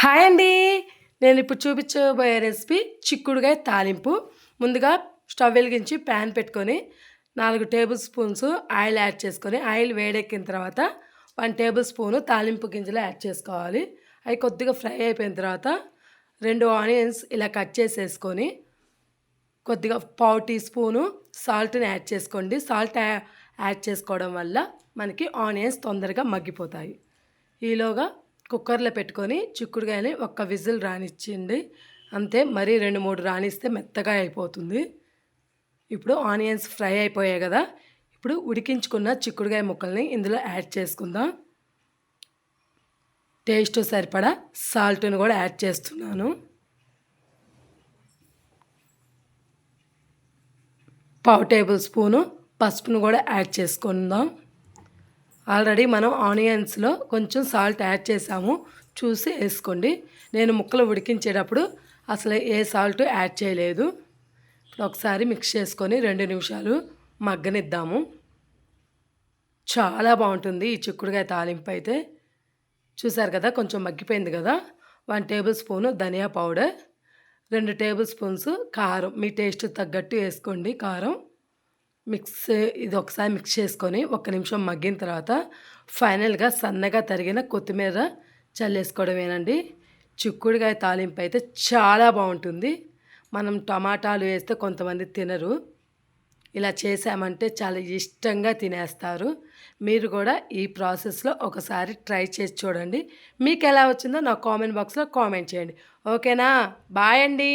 Hi అండి. నేనిప్పుడు చూపించబోయే రెసిపీ చిక్కుడుగాయ తాలింపు. ముందుగా స్టవ్ వెలిగించి ప్యాన్ పెట్టుకొని 4 టేబుల్ స్పూన్స్ ఆయిల్ యాడ్ చేసుకొని, ఆయిల్ వేడెక్కిన తర్వాత 1 టేబుల్ స్పూను తాలింపు గింజలు యాడ్ చేసుకోవాలి. అవి కొద్దిగా ఫ్రై అయిపోయిన తర్వాత 2 ఆనియన్స్ ఇలా కట్ చేసేసుకొని, కొద్దిగా పావు టీ స్పూను సాల్ట్‌ని యాడ్ చేసుకోండి. సాల్ట్ యాడ్ చేసుకోవడం వల్ల మనకి ఆనియన్స్ తొందరగా మగ్గిపోతాయి. ఈలోగా కుక్కర్లో పెట్టుకొని చిక్కుడుకాయని ఒక్క విజిల్ రానిచ్చిండి. అంతే, మరీ 2, 3 రానిస్తే మెత్తగా అయిపోతుంది. ఇప్పుడు ఆనియన్స్ ఫ్రై అయిపోయాయి కదా, ఇప్పుడు ఉడికించుకున్న చిక్కుడుకాయ ముక్కల్ని ఇందులో యాడ్ చేసుకుందాం. టేస్ట్ సరిపడా సాల్ట్ని కూడా యాడ్ చేస్తున్నాను. పావు టేబుల్ స్పూను పసుపును కూడా యాడ్ చేసుకుందాం. ఆల్రెడీ మనం ఆనియన్స్లో కొంచెం సాల్ట్ యాడ్ చేసాము, చూసి వేసుకోండి. నేను ముక్కలు ఉడికించేటప్పుడు అసలు ఏ సాల్ట్ యాడ్ చేయలేదు. ఇప్పుడు ఒకసారి మిక్స్ చేసుకొని 2 నిమిషాలు మగ్గనిద్దాము. చాలా బాగుంటుంది ఈ చిక్కుడుకాయ తాలింపు అయితే. చూసారు కదా, కొంచెం మగ్గిపోయింది కదా. 1 టేబుల్ స్పూను ధనియా పౌడర్, 2 టేబుల్ స్పూన్స్ కారం, మీ టేస్ట్ తగ్గట్టు వేసుకోండి కారం. ఇది ఒకసారి మిక్స్ చేసుకొని 1 నిమిషం మగ్గిన తర్వాత ఫైనల్గా సన్నగా తరిగిన కొత్తిమీర చల్లేసుకోవడమేనండి. చిక్కుడుకాయ తాలింపు అయితే చాలా బాగుంటుంది. మనం టమాటాలు వేస్తే కొంతమంది తినరు, ఇలా చేసామంటే చాలా ఇష్టంగా తినేస్తారు. మీరు కూడా ఈ ప్రాసెస్లో ఒకసారి ట్రై చేసి చూడండి. మీకు ఎలా వచ్చిందో నా కామెంట్ బాక్స్లో కామెంట్ చేయండి. ఓకేనా? బాయ్ అండి.